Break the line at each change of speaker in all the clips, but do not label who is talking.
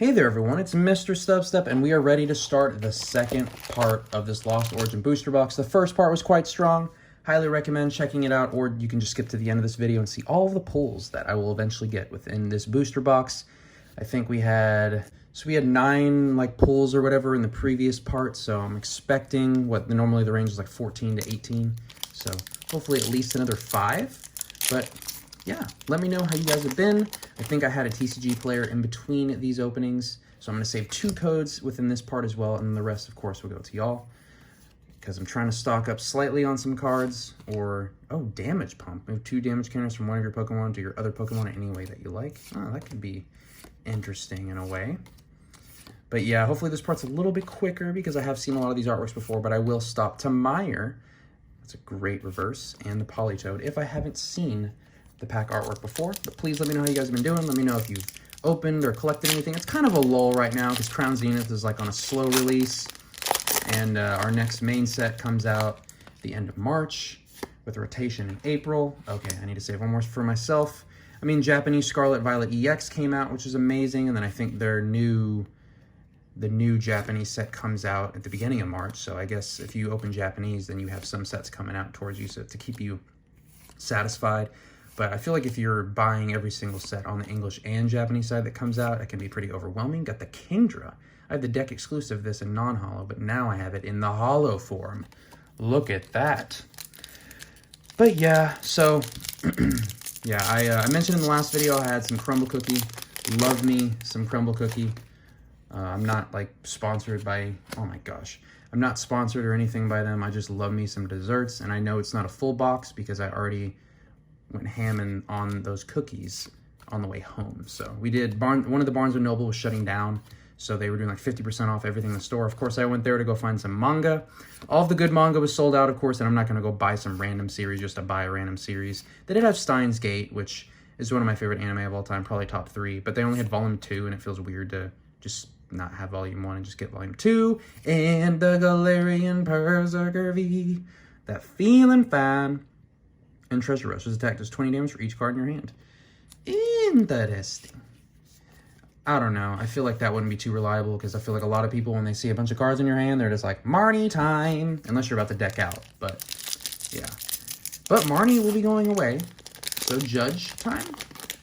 Hey there everyone, it's MisterStubstep and we are ready to start the second part of this Lost Origin booster box. The first part was quite strong. Highly recommend checking it out, or you can just skip to the end of this video and see all of the pulls that I will eventually get within this booster box. I think we had 9 like pulls or whatever in the previous part, so I'm expecting normally the range is like 14 to 18. So hopefully at least another 5. But yeah, let me know how you guys have been. I think I had a TCG player in between these openings, so I'm going to save 2 codes within this part as well, and the rest, of course, will go to y'all, because I'm trying to stock up slightly on some cards, or, oh, damage pump. Move 2 damage counters from one of your Pokemon to your other Pokemon in any way that you like. Oh, that could be interesting in a way. But yeah, hopefully this part's a little bit quicker, because I have seen a lot of these artworks before, but I will stop Tomoya. That's a great reverse, and the Politoed, if I haven't seen the pack artwork before. But please let me know how you guys have been doing. Let me know if you've opened or collected anything. It's kind of a lull right now because Crown Zenith is like on a slow release, and our next main set comes out the end of March with a rotation in April. Okay, I need to save one more for myself. I mean, Japanese Scarlet Violet EX came out, which is amazing, and then I think the new Japanese set comes out at the beginning of March. So I guess if you open Japanese, then you have some sets coming out towards you, so to keep you satisfied. But I feel like if you're buying every single set on the English and Japanese side that comes out, it can be pretty overwhelming. Got the Kingdra. I have the deck exclusive of this in non-holo, but now I have it in the holo form. Look at that. But yeah, so yeah, I mentioned in the last video I had some crumble cookie. Love me some crumble cookie. I'm not like sponsored by, oh my gosh. I'm not sponsored or anything by them. I just love me some desserts, and I know it's not a full box because I already went ham on those cookies on the way home. So we did, one of the Barnes & Noble was shutting down, so they were doing like 50% off everything in the store. Of course, I went there to go find some manga. All of the good manga was sold out, of course, and I'm not going to go buy some random series just to buy a random series. They did have Steins Gate, which is one of my favorite anime of all time, probably top 3, but they only had volume 2, and it feels weird to just not have volume 1 and just get volume 2. And the Galarian Berserker V, that feeling fine. And Treasure Rush. This attack does 20 damage for each card in your hand. Interesting. I don't know. I feel like that wouldn't be too reliable, because I feel like a lot of people, when they see a bunch of cards in your hand, they're just like, Marnie time, unless you're about to deck out. But yeah. But Marnie will be going away. So judge time.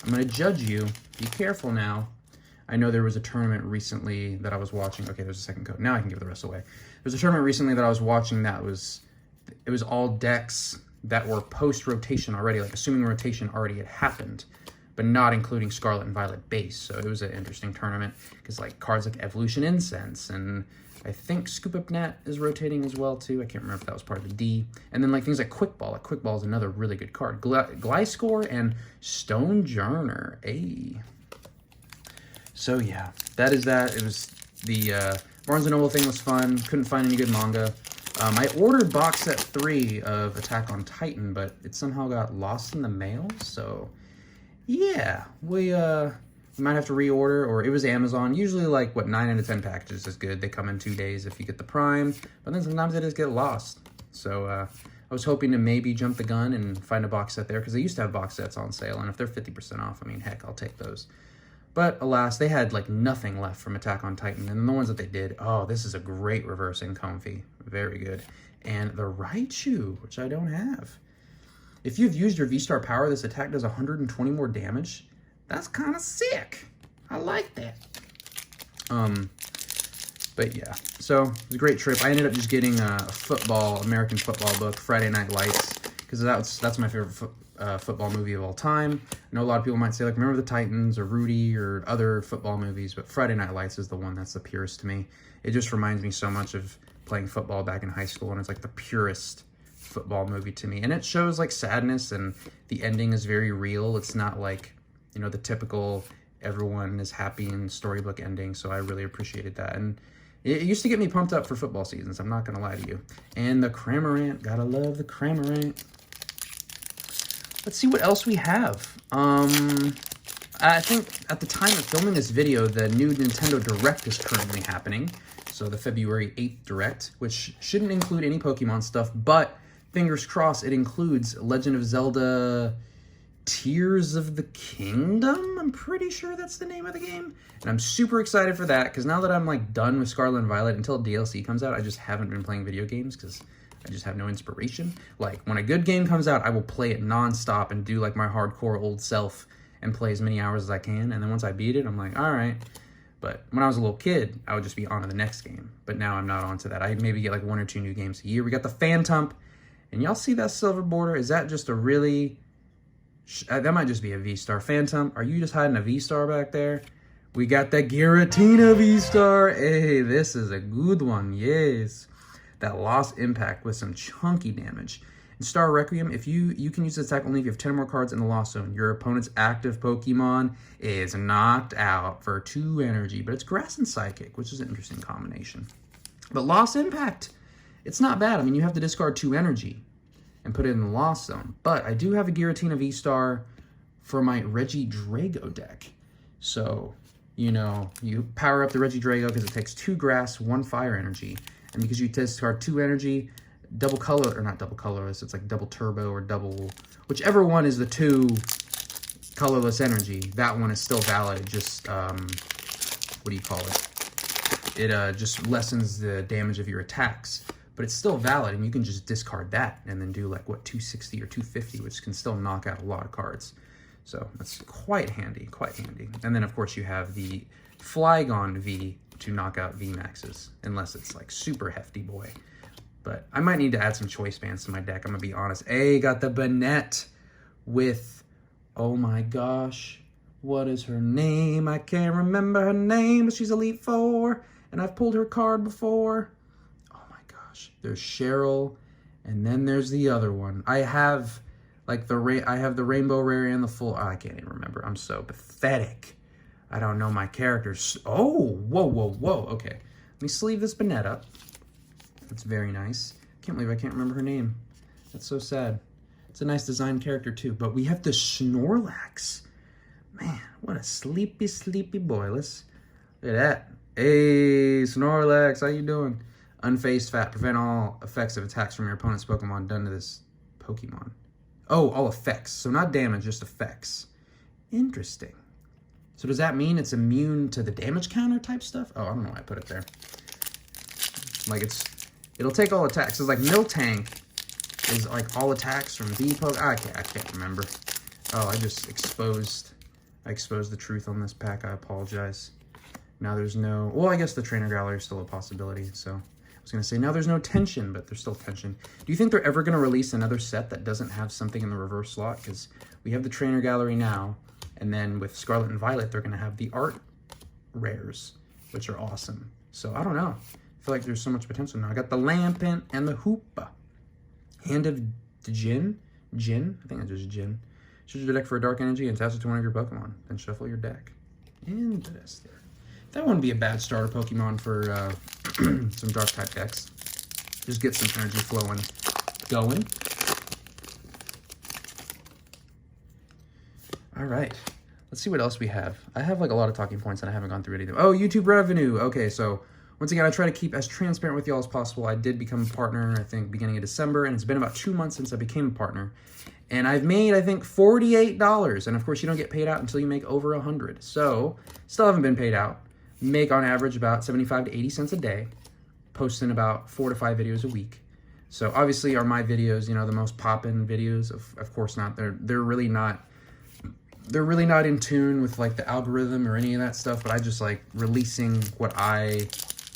I'm going to judge you. Be careful now. I know there was a tournament recently that I was watching. Okay, there's a second code. Now I can give the rest away. There's a tournament recently that I was watching that it was all decks that were post-rotation already, like assuming rotation already had happened, but not including Scarlet and Violet base. So it was an interesting tournament, because like cards like Evolution Incense, and I think Scoop Up Net is rotating as well too. I can't remember if that was part of the D. And then like things like Quick Ball. Like Quick Ball is another really good card. Gliscor and Stonejourner. Ay. So yeah, that is that. It was the Barnes & Noble thing was fun. Couldn't find any good manga. I ordered box set 3 of Attack on Titan, but it somehow got lost in the mail, so yeah, we might have to reorder, or it was Amazon. Usually like, 9 out of 10 packages is good. They come in 2 days if you get the Prime, but then sometimes they just get lost. So I was hoping to maybe jump the gun and find a box set there, because they used to have box sets on sale, and if they're 50% off, I mean, heck, I'll take those. But alas, they had like nothing left from Attack on Titan, and the ones that they did, oh, this is a great reverse in Comfy. Very good. And the Raichu, which I don't have. If you've used your V-Star power, this attack does 120 more damage. That's kind of sick. I like that. But yeah, so it was a great trip. I ended up just getting a American football book, Friday Night Lights, because that's my favorite football movie of all time. I know a lot of people might say, like, Remember the Titans or Rudy or other football movies, but Friday Night Lights is the one that's the purest to me. It just reminds me so much of playing football back in high school, and it's like the purest football movie to me. And it shows like sadness, and the ending is very real. It's not like, you know, the typical everyone is happy and storybook ending. So I really appreciated that. And it used to get me pumped up for football seasons, I'm not going to lie to you. And the Cramorant, gotta love the Cramorant. Let's see what else we have. I think at the time of filming this video, the new Nintendo Direct is currently happening. So the February 8th Direct, which shouldn't include any Pokemon stuff, but fingers crossed it includes Legend of Zelda Tears of the Kingdom. I'm pretty sure that's the name of the game. And I'm super excited for that, because now that I'm like done with Scarlet and Violet, until DLC comes out, I just haven't been playing video games because I just have no inspiration. Like, when a good game comes out, I will play it nonstop and do like my hardcore old self and play as many hours as I can. And then once I beat it, I'm like, all right. But when I was a little kid, I would just be on to the next game. But now I'm not on to that. I maybe get like 1 or 2 new games a year. We got the Phantom. And y'all see that silver border? Is that just a really... that might just be a V-Star. Phantom, are you just hiding a V-Star back there? We got the Giratina V-Star. Hey, this is a good one. Yes. That Lost Impact with some chunky damage. In Star Requiem, if you can use this attack only if you have 10 or more cards in the Lost Zone. Your opponent's active Pokemon is knocked out for 2 energy. But it's Grass and Psychic, which is an interesting combination. But Lost Impact, it's not bad. I mean, you have to discard 2 energy and put it in the Lost Zone. But I do have a Giratina V-Star for my Regidrago deck. So, you know, you power up the Regidrago because it takes 2 grass, 1 fire energy. And because you discard 2 energy, double color, or not double colorless, it's like double turbo or double, whichever one is the 2 colorless energy, that one is still valid. It just, what do you call it? It just lessens the damage of your attacks. But it's still valid, and you can just discard that and then do like, what, 260 or 250, which can still knock out a lot of cards. So that's quite handy, quite handy. And then, of course, you have the Flygon V to knock out V-Maxes, unless it's like super hefty boy. But I might need to add some choice bands to my deck, I'm going to be honest. Hey, got the Banette with, oh my gosh, what is her name? I can't remember her name, but she's Elite Four, and I've pulled her card before. There's Cheryl, and then there's the other one. I have like the Rainbow Rare and the full. Oh, I can't even remember. I'm so pathetic. I don't know my characters. Oh, whoa. Okay, let me sleeve this Banette up. That's very nice. Can't believe I can't remember her name. That's so sad. It's a nice design character too. But we have the Snorlax. Man, what a sleepy boy. Look at that. Hey, Snorlax, how you doing? Unfazed Fat. Prevent all effects of attacks from your opponent's Pokemon done to this Pokemon. Oh, all effects. So not damage, just effects. Interesting. So does that mean it's immune to the damage counter type stuff? Oh, I don't know why I put it there. Like it'll take all attacks. It's like Miltank is like all attacks from the Pokemon. I can't remember. Oh, I exposed the truth on this pack. I apologize. Now there's no... Well, I guess the Trainer Gallery is still a possibility, so... I was going to say, now there's no tension, but there's still tension. Do you think they're ever going to release another set that doesn't have something in the reverse slot? Because we have the Trainer Gallery now, and then with Scarlet and Violet, they're going to have the art rares, which are awesome. So, I don't know. I feel like there's so much potential now. I got the Lampent and the Hoopa. Hand of Jin? Jin? I think it's just Jin. Choose your deck for a dark energy and attach it to one of your Pokemon. Then shuffle your deck. Interesting. That wouldn't be a bad starter Pokemon for some dark type decks. Just get some energy flowing, going. All right, let's see what else we have. I have like a lot of talking points and I haven't gone through anything. Oh, YouTube revenue. Okay, so once again, I try to keep as transparent with y'all as possible. I did become a partner, I think, beginning of December, and it's been about 2 months since I became a partner. And I've made, I think, $48. And of course, you don't get paid out until you make over 100. So, still haven't been paid out. Make on average about 75 to 80 cents a day, posting about 4 to 5 videos a week. So obviously are my videos, you know, the most poppin' videos? Of course not. They're really not in tune with like the algorithm or any of that stuff, but I just like releasing what I,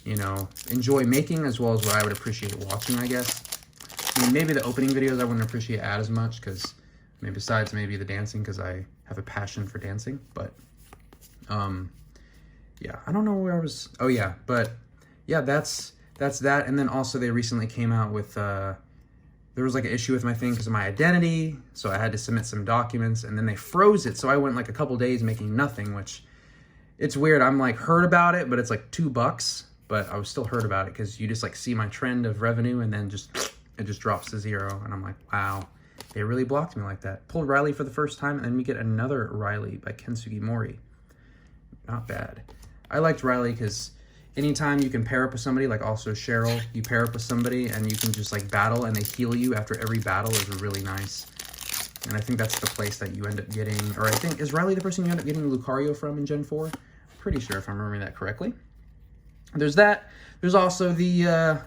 you know, enjoy making as well as what I would appreciate watching, I guess. I mean, maybe the opening videos I wouldn't appreciate as much because besides maybe the dancing, because I have a passion for dancing, but yeah, I don't know where I was. Oh yeah, but yeah, that's that. And then also they recently came out with there was like an issue with my thing because of my identity, so I had to submit some documents, and then they froze it. So I went like a couple days making nothing, which it's weird. I'm like heard about it, but it's like $2. But I was still heard about it because you just like see my trend of revenue, and then it just drops to 0, and I'm like, wow, they really blocked me like that. Pulled Riley for the first time, and then we get another Riley by Kensugi Mori. Not bad. I liked Riley because anytime you can pair up with somebody, like also Cheryl, you pair up with somebody and you can just like battle and they heal you after every battle is really nice. And I think that's the place that you end up getting, or I think, is Riley the person you end up getting Lucario from in Gen 4? Pretty sure if I'm remembering that correctly. There's that. There's also the,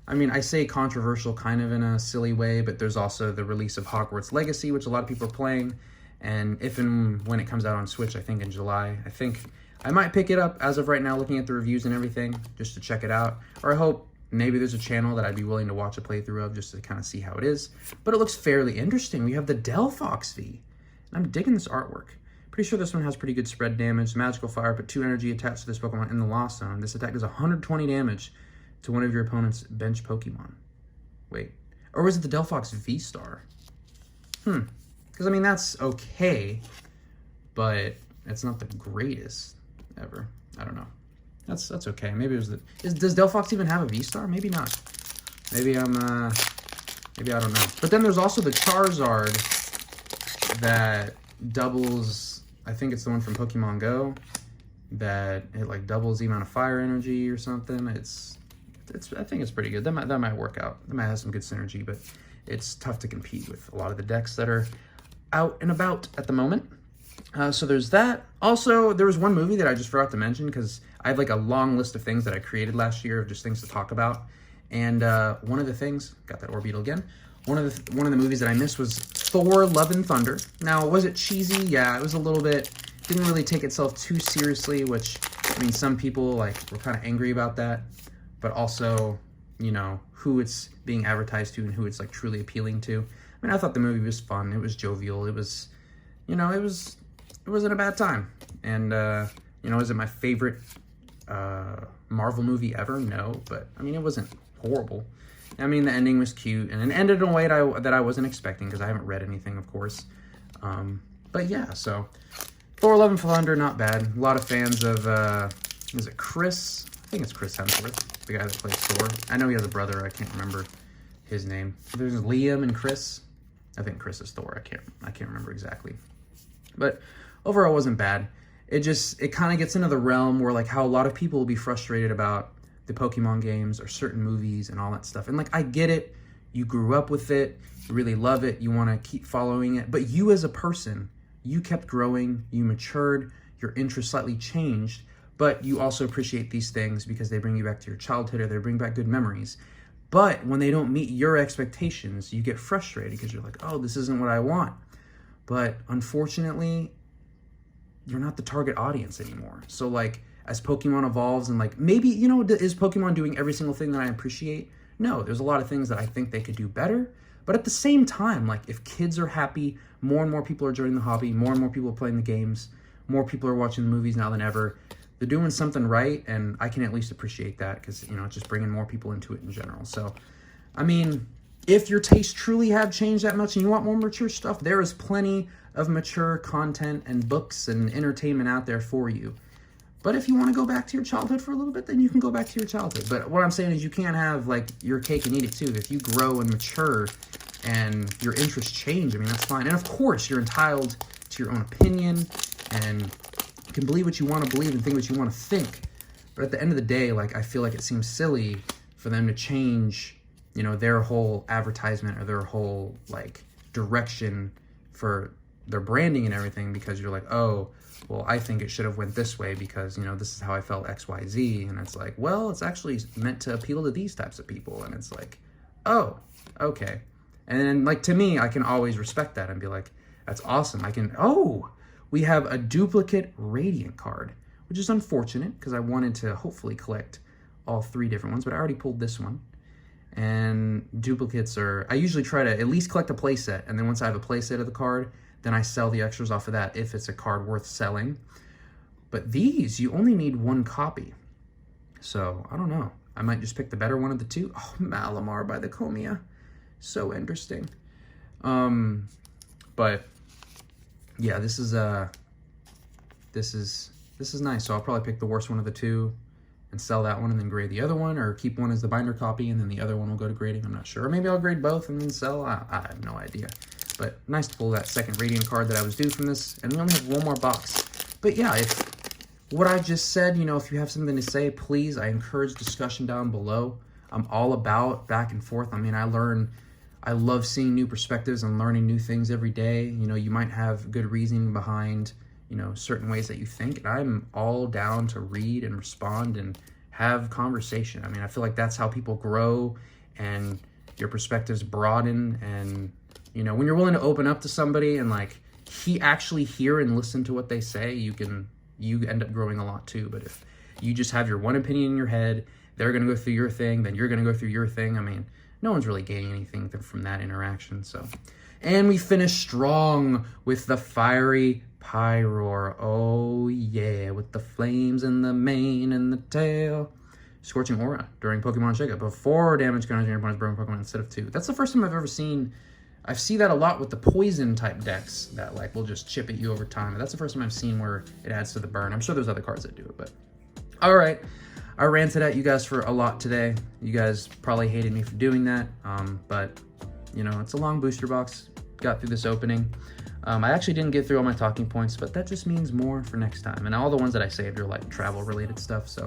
I mean, I say controversial kind of in a silly way, but there's also the release of Hogwarts Legacy, which a lot of people are playing. And if and when it comes out on Switch, I think in July, I think I might pick it up as of right now, looking at the reviews and everything, just to check it out. Or I hope maybe there's a channel that I'd be willing to watch a playthrough of just to kind of see how it is. But it looks fairly interesting. We have the Delphox V. And I'm digging this artwork. Pretty sure this one has pretty good spread damage. Magical Fire, put 2 energy attached to this Pokemon in the Lost Zone. This attack does 120 damage to one of your opponent's bench Pokemon. Wait. Or was it the Delphox V-Star? Because, I mean, that's okay, but it's not the greatest ever. I don't know. That's okay. Maybe it was the... does Delphox even have a V-Star? Maybe not. Maybe I'm, maybe I don't know. But then there's also the Charizard that doubles... I think it's the one from Pokemon Go that it like doubles the amount of fire energy or something. I think it's pretty good. That might work out. That might have some good synergy, but it's tough to compete with a lot of the decks that are out and about at the moment. So there's that. Also, there was one movie that I just forgot to mention because I have like a long list of things that I created last year of just things to talk about. And one of the things, got that Orbeetle again. One of the movies that I missed was Thor: Love and Thunder. Now, was it cheesy? Yeah, it was a little bit. Didn't really take itself too seriously, which, I mean, some people like were kind of angry about that. But also, you know, who it's being advertised to and who it's like truly appealing to. I mean, I thought the movie was fun. It was jovial. It was, you know, it wasn't a bad time. And, you know, is it my favorite Marvel movie ever? No, but I mean, it wasn't horrible. I mean, the ending was cute, and it ended in a way that I wasn't expecting, because I haven't read anything, of course. But yeah, so Thor: Love and Thunder, not bad. A lot of fans of, is it Chris? I think it's Chris Hemsworth, the guy that plays Thor. I know he has a brother, I can't remember his name. There's Liam and Chris. I think Chris is Thor, I can't remember exactly. But overall, it wasn't bad. It kind of gets into the realm where, like, how a lot of people will be frustrated about the Pokemon games or certain movies and all that stuff. And like, I get it. You grew up with it. You really love it. You want to keep following it. But you as a person, you kept growing. You matured. Your interests slightly changed. But you also appreciate these things because they bring you back to your childhood or they bring back good memories. But when they don't meet your expectations, you get frustrated because you're like, oh, this isn't what I want. But unfortunately, you're not the target audience anymore. So like, as Pokemon evolves and like, maybe, you know, is Pokemon doing every single thing that I appreciate? No, there's a lot of things that I think they could do better. But at the same time, like, if kids are happy, more and more people are joining the hobby, more and more people are playing the games, more people are watching the movies now than ever. They're doing something right, and I can at least appreciate that because, you know, it's just bringing more people into it in general. So, I mean, if your tastes truly have changed that much and you want more mature stuff, there is plenty of mature content and books and entertainment out there for you. But if you want to go back to your childhood for a little bit, then you can go back to your childhood. But what I'm saying is you can't have, like, your cake and eat it, too. If you grow and mature and your interests change, I mean, that's fine. And, of course, you're entitled to your own opinion, and you can believe what you want to believe and think what you want to think. But at the end of the day, like, I feel like it seems silly for them to change, you know, their whole advertisement or their whole, like, direction for their branding and everything because you're like, oh, well, I think it should have went this way because, you know, this is how I felt XYZ. And it's like, well, it's actually meant to appeal to these types of people. And it's like, oh, okay. And then, like, to me, I can always respect that and be like, that's awesome. We have a duplicate Radiant card, which is unfortunate because I wanted to hopefully collect all 3 different ones, but I already pulled this one. And duplicates I usually try to at least collect a playset. And then once I have a playset of the card, then I sell the extras off of that if it's a card worth selling. But these, you only need 1 copy. So, I don't know. I might just pick the better one of the 2. Oh, Malamar by the Tomoya. So interesting. But, yeah, this is nice. So I'll probably pick the worst one of the 2 and sell that one and then grade the other one, or keep one as the binder copy and then the other one will go to grading. I'm not sure. Or maybe I'll grade both and then sell. I have no idea. But nice to pull that second Radiant card that I was due from this. And we only have 1 more box. But yeah, if what I just said, you know, if you have something to say, please, I encourage discussion down below. I'm all about back and forth. I mean, I learn I love seeing new perspectives and learning new things every day. You know, you might have good reasoning behind, you know, certain ways that you think. And I'm all down to read and respond and have conversation. I mean, I feel like that's how people grow and your perspectives broaden. And, you know, when you're willing to open up to somebody and like actually hear and listen to what they say, you end up growing a lot too. But if you just have your one opinion in your head, they're going to go through your thing, then you're going to go through your thing. I mean, no one's really gaining anything from that interaction. So, and we finished strong with the fiery Pyroar. Oh yeah, with the flames in the mane and the tail. Scorching Aura during Pokemon SEGA. Before damage can your opponent's broken Pokemon instead of 2. That's the first time I've ever seen. I see that a lot with the poison type decks that like will just chip at you over time. That's the first time I've seen where it adds to the burn. I'm sure there's other cards that do it, but all right. I ranted at you guys for a lot today. You guys probably hated me for doing that, but you know, it's a long booster box. Got through this opening. I actually didn't get through all my talking points, but that just means more for next time. And all the ones that I saved are like travel related stuff, so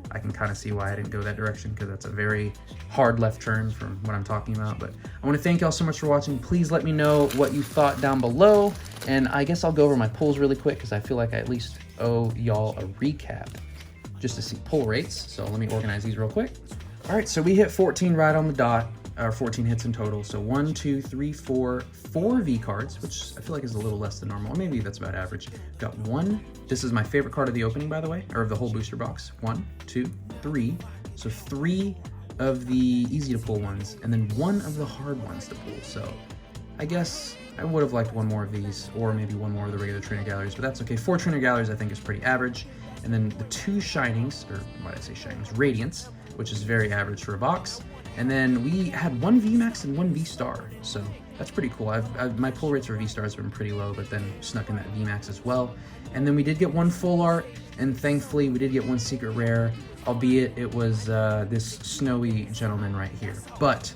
I can kind of see why I didn't go that direction, because that's a very hard left turn from what I'm talking about. But I want to thank y'all so much for watching. Please let me know what you thought down below, and I guess I'll go over my pulls really quick because I feel like I at least owe y'all a recap just to see pull rates. So let me organize these real quick. All right, so we hit 14 right on the dot, or 14 hits in total. So 1, 2, 3, 4 V cards, which I feel like is a little less than normal. Or maybe that's about average. Got 1. This is my favorite card of the opening, by the way, or of the whole booster box. 1, 2, 3. So 3 of the easy to pull ones, and then 1 of the hard ones to pull. So I guess I would have liked 1 more of these, or maybe 1 more of the regular trainer galleries, but that's okay. 4 trainer galleries I think is pretty average. And then the 2 shinings, or why did I say shinings? Radiants, which is very average for a box. And then we had 1 VMAX and 1 V-Star, so that's pretty cool. My pull rates for V-Stars have been pretty low, but then snuck in that VMAX as well. And then we did get 1 full art, and thankfully we did get 1 secret rare, albeit it was this snowy gentleman right here. But,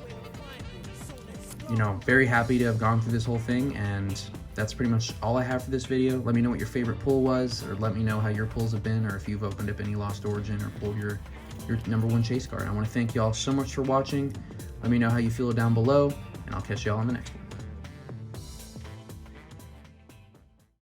you know, very happy to have gone through this whole thing, and that's pretty much all I have for this video. Let me know what your favorite pull was, or let me know how your pulls have been, or if you've opened up any Lost Origin or pulled your #1 chase card. I want to thank y'all so much for watching. Let me know how you feel down below, and I'll catch y'all on the next one.